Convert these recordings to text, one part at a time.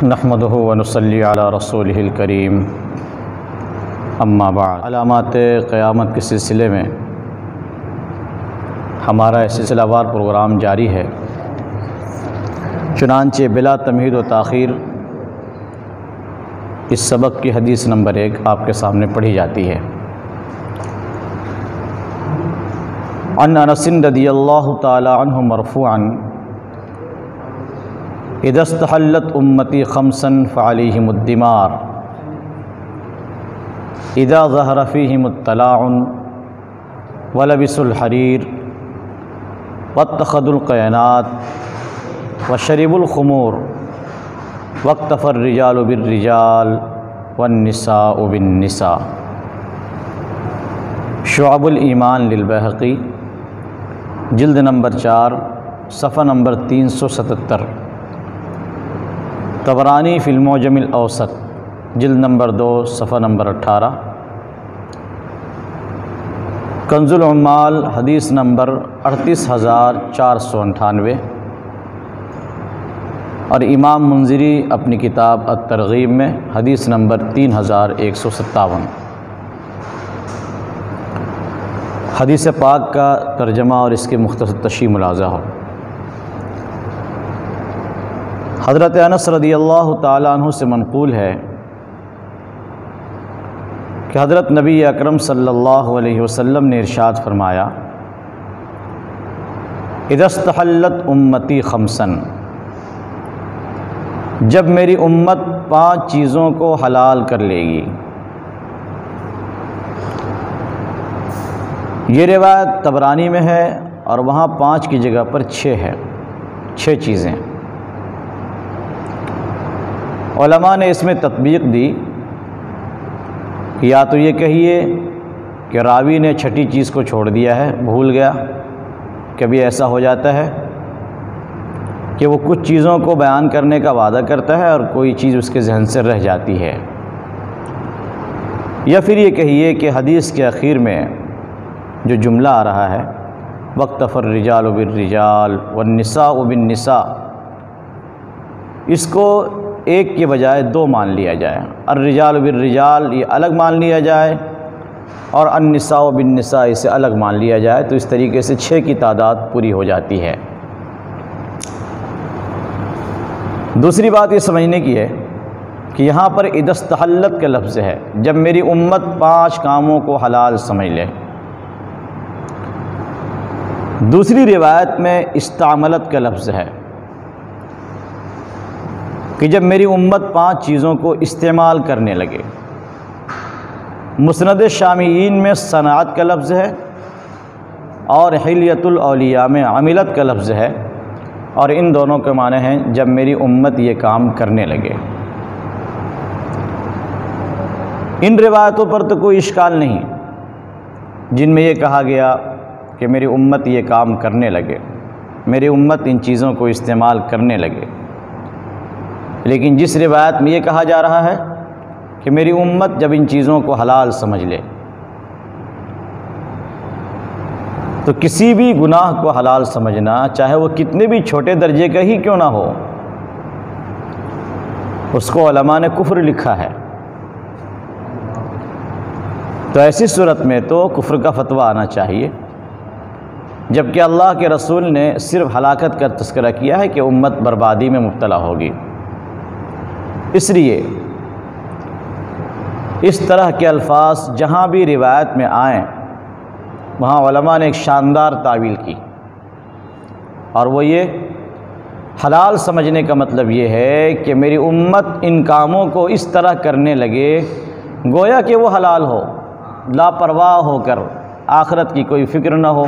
نحمدہ ونصلی علی رسولہ الکریم اما بعد۔ علامات قیامت کے سلسلے میں ہمارا سلسلہ وار پروگرام جاری ہے، چنانچہ بلا تمہید و تاخیر اس سبق کی حدیث نمبر 1 آپ کے سامنے پڑھی جاتی ہے۔ عن انس رضی اللہ تعالی عنہ مرفوعا اذا استحلت امتی خمسا فعلیہم الدمار اذا ظہر فیہم الطلاع ولبسوا الحریر واتخذوا القینات وشربوا الخمور واکتفى الرجال بالرجال والنساء بالنساء۔ شعب الایمان للبیہقی، جلد نمبر 4 صفحہ نمبر 377۔ طبرانی فی المعجم الاوسط، جلد نمبر 2 صفحہ نمبر 18۔ کنز العمال حدیث نمبر 38498، اور امام منذری اپنی کتاب الترغیب میں حدیث نمبر 3157۔ حدیث پاک کا ترجمہ اور اس کے مختصر تشریح ملاحظہ ہو۔ حضرت انس رضی اللہ تعالیٰ عنہ سے منقول ہے کہ حضرت نبی اکرم صلی اللہ علیہ وسلم نے ارشاد فرمایا، اذا استحلت امتی خمسا، جب میری امت 5 چیزوں کو حلال کر لے گی۔ یہ روایت طبرانی میں ہے اور وہاں 5 کی جگہ پر 6 ہے، 6 چیزیں۔ علماء نے اس میں تطبیق دی کہ یا تو یہ کہیے کہ راوی نے 6ٹھی چیز کو چھوڑ دیا ہے، بھول گیا، کبھی ایسا ہو جاتا ہے کہ وہ کچھ چیزوں کو بیان کرنے کا وعدہ کرتا ہے اور کوئی چیز اس کے ذہن سے رہ جاتی ہے، یا پھر یہ کہیے کہ حدیث کے اخیر میں جو جملہ آ رہا ہے وَاکْتَفَى الرِّجَالُ بِالرِّجَالِ وَالنِّسَاءُ بِالنِّسَاءِ، اس کو ایک کے بجائے 2 مان لیا جائے، الرجال بالرجال یہ الگ مان لیا جائے اور النساء بالنساء اسے الگ مان لیا جائے، تو اس طریقے سے 6 کی تعداد پوری ہو جاتی ہے۔ دوسری بات یہ سمجھنے کی ہے کہ یہاں پر اذا استحلت کا لفظ ہے، جب میری امت 5 کاموں کو حلال سمجھ لے۔ دوسری روایت میں استعملت کا لفظ ہے کہ جب میری امت 5 چیزوں کو استعمال کرنے لگے۔ مسند شامیین میں صنعت کا لفظ ہے اور حلیۃ الاولیاء میں عملت کا لفظ ہے، اور ان دونوں کے معنی ہیں جب میری امت یہ کام کرنے لگے۔ ان روایتوں پر تو کوئی اشکال نہیں جن میں یہ کہا گیا کہ میری امت یہ کام کرنے لگے، میری امت ان چیزوں کو استعمال کرنے لگے، لیکن جس روایت میں یہ کہا جا رہا ہے کہ میری امت جب ان چیزوں کو حلال سمجھ لے، تو کسی بھی گناہ کو حلال سمجھنا، چاہے وہ کتنے بھی چھوٹے درجے کا ہی کیوں نہ ہو، اس کو علماء نے کفر لکھا ہے۔ تو ایسی صورت میں تو کفر کا فتویٰ آنا چاہیے، جبکہ اللہ کے رسول نے صرف ہلاکت کا تذکرہ کیا ہے کہ امت بربادی میں مبتلا ہوگی۔ اس لیے اس طرح کے الفاظ جہاں بھی روایت میں آئیں وہاں علماء نے ایک شاندار تعویل کی، اور وہ یہ حلال سمجھنے کا مطلب یہ ہے کہ میری امت ان کاموں کو اس طرح کرنے لگے گویا کہ وہ حلال ہو، لاپرواہ ہو کر، آخرت کی کوئی فکر نہ ہو،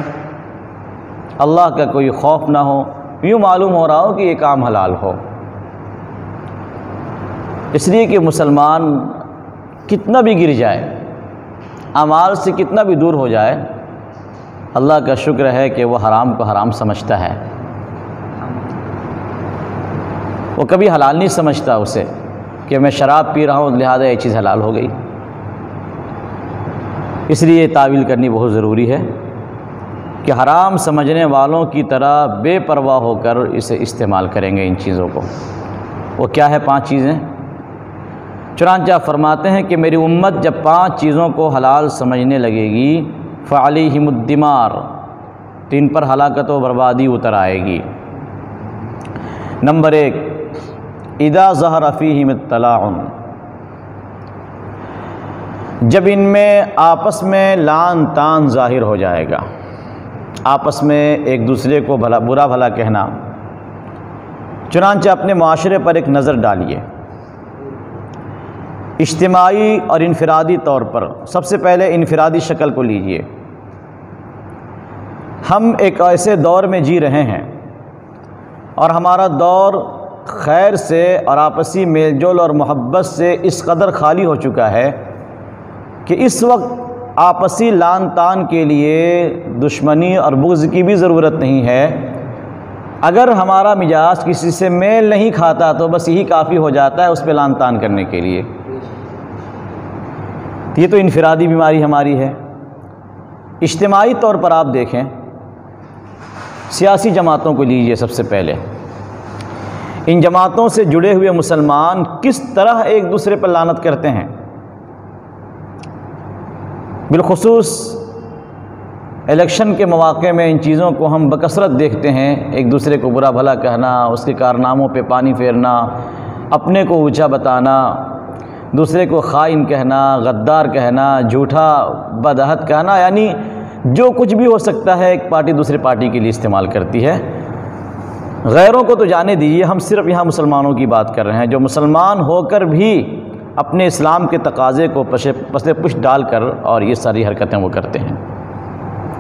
اللہ کا کوئی خوف نہ ہو، یوں معلوم ہو رہا ہو کہ یہ کام حلال ہو۔ اس لیے کہ مسلمان کتنا بھی گر جائے، اعمال سے کتنا بھی دور ہو جائے، اللہ کا شکر ہے کہ وہ حرام کو حرام سمجھتا ہے، وہ کبھی حلال نہیں سمجھتا اسے کہ میں شراب پی رہا ہوں لہذا یہ چیز حلال ہو گئی۔ اس لیے یہ تعویل کرنی بہت ضروری ہے کہ حرام سمجھنے والوں کی طرح بے پرواہ ہو کر اسے استعمال کریں گے ان چیزوں کو۔ وہ کیا ہے 5 چیزیں؟ چنانچہ آپ فرماتے ہیں کہ میری امت جب 5 چیزوں کو حلال سمجھنے لگے گی فعلیہم الدمار، تو ان پر ہلاکت و بربادی اتر آئے گی۔ نمبر 1، اذا ظہر فیہم التلاعن، جب ان میں آپس میں لعن طعن ظاہر ہو جائے گا، آپس میں ایک دوسرے کو برا بھلا کہنا۔ چنانچہ اپنے معاشرے پر ایک نظر ڈالیے، اجتماعی اور انفرادی طور پر۔ سب سے پہلے انفرادی شکل کو لیجئے۔ ہم ایک ایسے دور میں جی رہے ہیں اور ہمارا دور خیر سے اور آپسی میل جول اور محبت سے اس قدر خالی ہو چکا ہے کہ اس وقت آپسی لعن طعن کے لیے دشمنی اور بغض کی بھی ضرورت نہیں ہے۔ اگر ہمارا مزاج کسی سے میل نہیں کھاتا تو بس یہی کافی ہو جاتا ہے اس پہ لعن طعن کرنے کے لیے۔ یہ تو انفرادی بیماری ہماری ہے۔ اجتماعی طور پر آپ دیکھیں، سیاسی جماعتوں کو لیجئے سب سے پہلے۔ ان جماعتوں سے جڑے ہوئے مسلمان کس طرح ایک دوسرے پر لعنت کرتے ہیں۔ بالخصوص الیکشن کے مواقع میں ان چیزوں کو ہم بکثرت دیکھتے ہیں، ایک دوسرے کو برا بھلا کہنا، اس کے کارناموں پہ پانی پھیرنا، اپنے کو اونچا بتانا، دوسرے کو خائن کہنا، غدار کہنا، جھوٹا بدعہد کہنا، یعنی جو کچھ بھی ہو سکتا ہے ایک پارٹی دوسرے پارٹی کے لیے استعمال کرتی ہے۔ غیروں کو تو جانے دیجیے، ہم صرف یہاں مسلمانوں کی بات کر رہے ہیں، جو مسلمان ہو کر بھی اپنے اسلام کے تقاضے کو پس پش ڈال کر اور یہ ساری حرکتیں وہ کرتے ہیں۔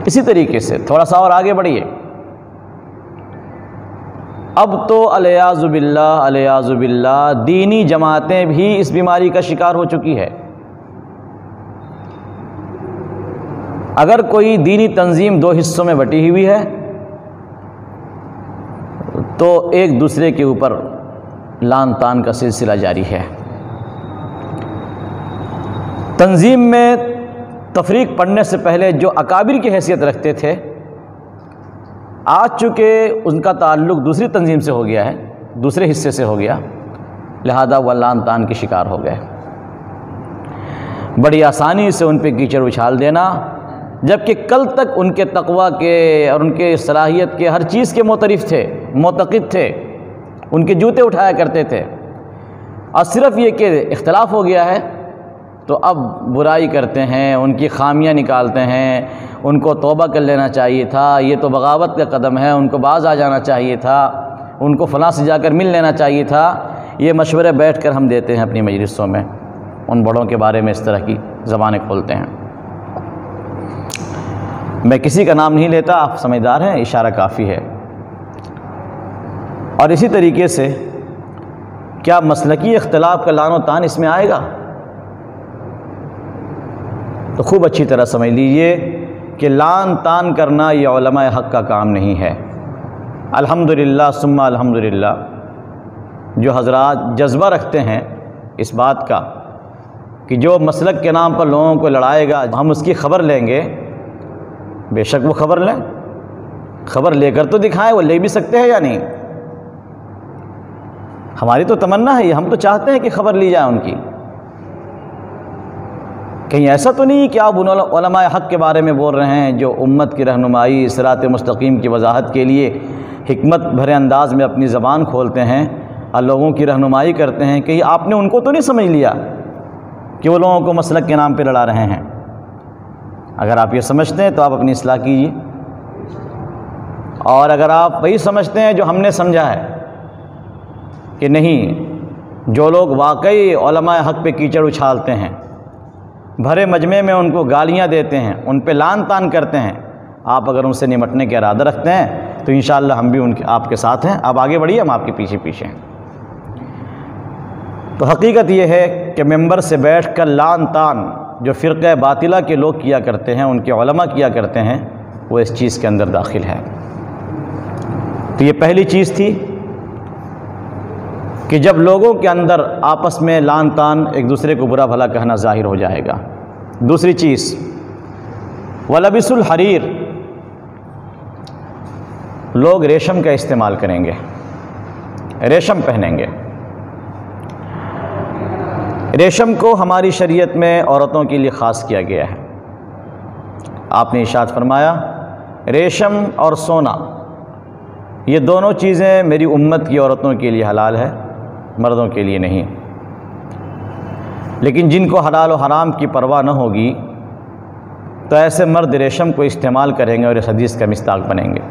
اسی طریقے سے تھوڑا سا اور آگے بڑھیے، اب تو الیاذ باللہ دینی جماعتیں بھی اس بیماری کا شکار ہو چکی ہے۔ اگر کوئی دینی تنظیم 2 حصوں میں بٹی ہوئی ہے تو ایک دوسرے کے اوپر لعن طعن کا سلسلہ جاری ہے۔ تنظیم میں تفریق پڑنے سے پہلے جو اکابر کی حیثیت رکھتے تھے، آج چونکہ ان کا تعلق دوسری تنظیم سے ہو گیا ہے، دوسرے حصے سے ہو گیا، لہذا وہ لعن طعن کے شکار ہو گئے۔ بڑی آسانی سے ان پہ کیچڑ اچھال دینا، جبکہ کل تک ان کے تقویٰ کے اور ان کے صلاحیت کے ہر چیز کے معترف تھے، معتقد تھے، ان کے جوتے اٹھایا کرتے تھے، اور صرف یہ کہ اختلاف ہو گیا ہے تو اب برائی کرتے ہیں، ان کی خامیاں نکالتے ہیں، ان کو توبہ کر لینا چاہیے تھا، یہ تو بغاوت کا قدم ہے، ان کو باز آ جانا چاہیے تھا، ان کو فلاں سے جا کر مل لینا چاہیے تھا۔ یہ مشورے بیٹھ کر ہم دیتے ہیں اپنی مجلسوں میں، ان بڑوں کے بارے میں اس طرح کی زبانیں کھولتے ہیں۔ میں کسی کا نام نہیں لیتا، آپ سمجھدار ہیں، اشارہ کافی ہے۔ اور اسی طریقے سے کیا مسلکی اختلاف کا لعن و طعن اس میں آئے گا؟ تو خوب اچھی طرح سمجھ لیجئے کہ لعن طعن کرنا یہ علماء حق کا کام نہیں ہے۔ الحمدللہ ثم الحمدللہ جو حضرات جذبہ رکھتے ہیں اس بات کا کہ جو مسلک کے نام پر لوگوں کو لڑائے گا ہم اس کی خبر لیں گے، بے شک وہ خبر لیں، خبر لے کر تو دکھائیں، وہ لے بھی سکتے ہیں یا نہیں؟ ہماری تو تمنا ہے، ہم تو چاہتے ہیں کہ خبر لی جائے ان کی۔ کہیں ایسا تو نہیں کہ آپ ان علماء حق کے بارے میں بول رہے ہیں جو امت کی رہنمائی، صراط مستقیم کی وضاحت کے لیے حکمت بھرے انداز میں اپنی زبان کھولتے ہیں اور لوگوں کی رہنمائی کرتے ہیں، کہیں آپ نے ان کو تو نہیں سمجھ لیا کہ وہ لوگوں کو مسلک کے نام پہ لڑا رہے ہیں؟ اگر آپ یہ سمجھتے ہیں تو آپ اپنی اصلاح کیجیے، اور اگر آپ وہی سمجھتے ہیں جو ہم نے سمجھا ہے کہ نہیں، جو لوگ واقعی علماء حق پہ کیچڑ اچھالتے ہیں، بھرے مجمع میں ان کو گالیاں دیتے ہیں، ان پہ لعن طعن کرتے ہیں، آپ اگر ان سے نمٹنے کے ارادہ رکھتے ہیں تو انشاءاللہ ہم بھی آپ کے ساتھ ہیں۔ آپ آگے بڑھیے، ہم آپ کے پیچھے پیچھے ہیں۔ تو حقیقت یہ ہے کہ ممبر سے بیٹھ کر لعن طعن جو فرقہ باطلہ کے لوگ کیا کرتے ہیں، ان کے علماء کیا کرتے ہیں، وہ اس چیز کے اندر داخل ہے۔ تو یہ پہلی چیز تھی کہ جب لوگوں کے اندر آپس میں لعن طعن، ایک دوسرے کو برا بھلا کہنا ظاہر ہو جائے گا۔ دوسری چیز وَلَبِسُ الْحَرِيرِ، لوگ ریشم کا استعمال کریں گے، ریشم پہنیں گے۔ ریشم کو ہماری شریعت میں عورتوں کے لیے خاص کیا گیا ہے۔ آپ نے ارشاد فرمایا ریشم اور سونا یہ دونوں چیزیں میری امت کی عورتوں کے لیے حلال ہے، مردوں کے لیے نہیں۔ لیکن جن کو حلال و حرام کی پرواہ نہ ہوگی تو ایسے مرد ریشم کو استعمال کریں گے اور اس حدیث کا مصداق بنیں گے۔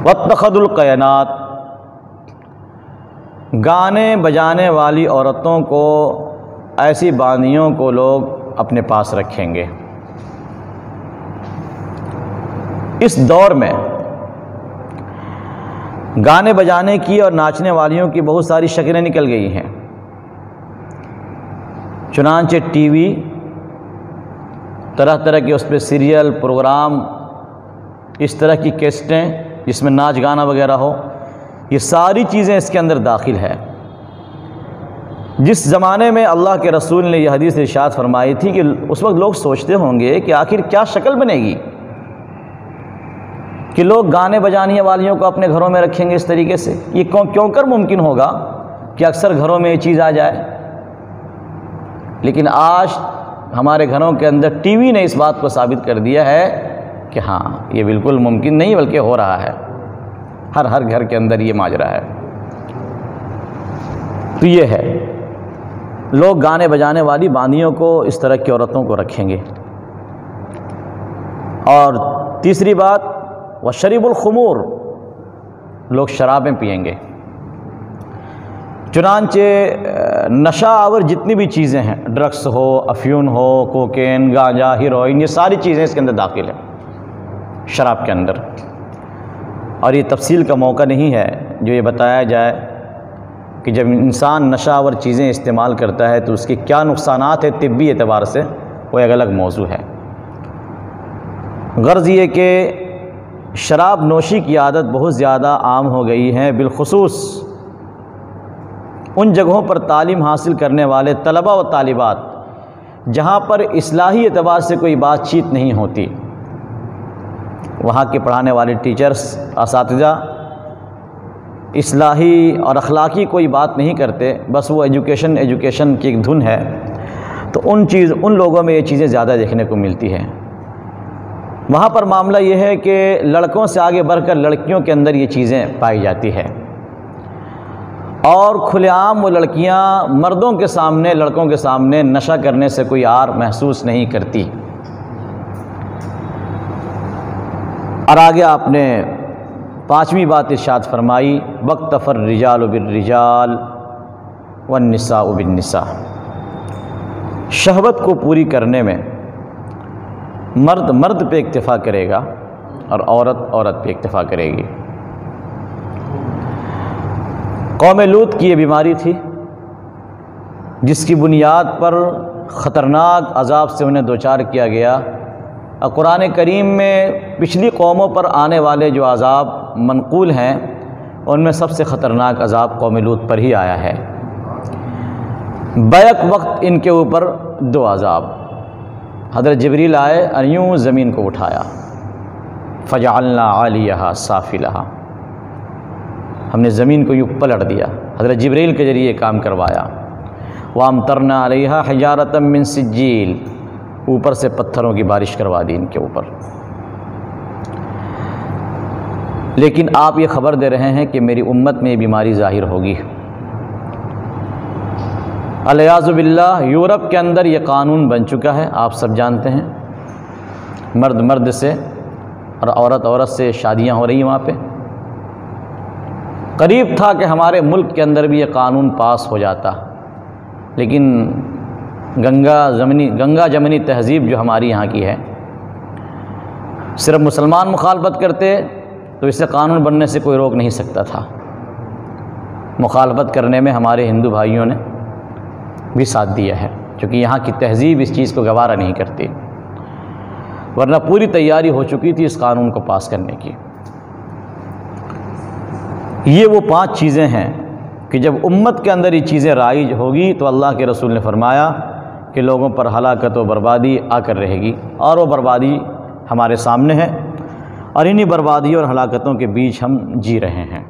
واتخذوا القینات، گانے بجانے والی عورتوں کو، ایسی باندیوں کو لوگ اپنے پاس رکھیں گے۔ اس دور میں گانے بجانے کی اور ناچنے والیوں کی بہت ساری شکلیں نکل گئی ہیں۔ چنانچہ ٹی وی، طرح طرح کے اس پہ سیریل پروگرام، اس طرح کی کیسٹیں جس میں ناچ گانا وغیرہ ہو، یہ ساری چیزیں اس کے اندر داخل ہے۔ جس زمانے میں اللہ کے رسول نے یہ حدیث ارشاد فرمائی تھی کہ اس وقت لوگ سوچتے ہوں گے کہ آخر کیا شکل بنے گی کہ لوگ گانے بجانے والیوں کو اپنے گھروں میں رکھیں گے اس طریقے سے، یہ کیوں کر ممکن ہوگا کہ اکثر گھروں میں یہ چیز آ جائے۔ لیکن آج ہمارے گھروں کے اندر ٹی وی نے اس بات کو ثابت کر دیا ہے کہ ہاں یہ بالکل ممکن نہیں بلکہ ہو رہا ہے، ہر گھر کے اندر یہ ماجرا ہے۔ تو یہ ہے، لوگ گانے بجانے والی باندیوں کو، اس طرح کی عورتوں کو رکھیں گے۔ اور تیسری بات وشرب الخمور، لوگ شرابیں پئیں گے۔ چنانچہ نشہ آور جتنی بھی چیزیں ہیں، ڈرگس ہو، افیون ہو، کوکین، گانجا، ہیروئن، یہ ساری چیزیں اس کے اندر داخل ہیں شراب کے اندر۔ اور یہ تفصیل کا موقع نہیں ہے جو یہ بتایا جائے کہ جب انسان نشہ آور چیزیں استعمال کرتا ہے تو اس کے کیا نقصانات ہیں طبی اعتبار سے، وہ ایک الگ موضوع ہے۔ غرض یہ کہ شراب نوشی کی عادت بہت زیادہ عام ہو گئی ہے، بالخصوص ان جگہوں پر تعلیم حاصل کرنے والے طلباء و طالبات جہاں پر اصلاحی اعتبار سے کوئی بات چیت نہیں ہوتی۔ وہاں کے پڑھانے والے ٹیچرز، اساتذہ اصلاحی اور اخلاقی کوئی بات نہیں کرتے، بس وہ ایجوکیشن کی ایک دھن ہے، تو ان لوگوں میں یہ چیزیں زیادہ دیکھنے کو ملتی ہیں۔ وہاں پر معاملہ یہ ہے کہ لڑکوں سے آگے بڑھ کر لڑکیوں کے اندر یہ چیزیں پائی جاتی ہے، اور کھلے عام وہ لڑکیاں مردوں کے سامنے، لڑکوں کے سامنے نشہ کرنے سے کوئی عار محسوس نہیں کرتی۔ اور آگے آپ نے پانچویں بات ارشاد فرمائی وَاقْتَفَى الرِّجَالُ بِالرِّجَالِ وَالنِّسَاءُ بِالنِّسَاءِ، شہوت کو پوری کرنے میں مرد پہ اکتفا کرے گا اور عورت پہ اکتفا کرے گی۔ قوم لوط کی یہ بیماری تھی جس کی بنیاد پر خطرناک عذاب سے انہیں دوچار کیا گیا، اور قرآن کریم میں پچھلی قوموں پر آنے والے جو عذاب منقول ہیں ان میں سب سے خطرناک عذاب قوم لوط پر ہی آیا ہے۔ بیک وقت ان کے اوپر دو عذاب، حضرت جبریل آئے اور یوں زمین کو اٹھایا، فجعلنا عالیہا سافلہا، ہم نے زمین کو یوں پلٹ دیا، حضرت جبریل کے ذریعے کام کروایا۔ وامطرنا علیہا حجارۃ من سجیل، اوپر سے پتھروں کی بارش کروا دی ان کے اوپر۔ لیکن آپ یہ خبر دے رہے ہیں کہ میری امت میں یہ بیماری ظاہر ہوگی۔ الیاذ باللہ، یورپ کے اندر یہ قانون بن چکا ہے، آپ سب جانتے ہیں، مرد سے اور عورت سے شادیاں ہو رہی ہیں وہاں پہ۔ قریب تھا کہ ہمارے ملک کے اندر بھی یہ قانون پاس ہو جاتا، لیکن گنگا جمنی تہذیب جو ہماری یہاں کی ہے، صرف مسلمان مخالفت کرتے تو اسے قانون بننے سے کوئی روک نہیں سکتا تھا۔ مخالفت کرنے میں ہمارے ہندو بھائیوں نے بھی ساتھ دیا ہے، کیونکہ یہاں کی تہذیب اس چیز کو گوارا نہیں کرتی، ورنہ پوری تیاری ہو چکی تھی اس قانون کو پاس کرنے کی۔ یہ وہ 5 چیزیں ہیں کہ جب امت کے اندر یہ چیزیں رائج ہوگی تو اللہ کے رسول نے فرمایا کہ لوگوں پر ہلاکت و بربادی آ کر رہے گی، اور وہ بربادی ہمارے سامنے ہے، اور انہی بربادی اور ہلاکتوں کے بیچ ہم جی رہے ہیں۔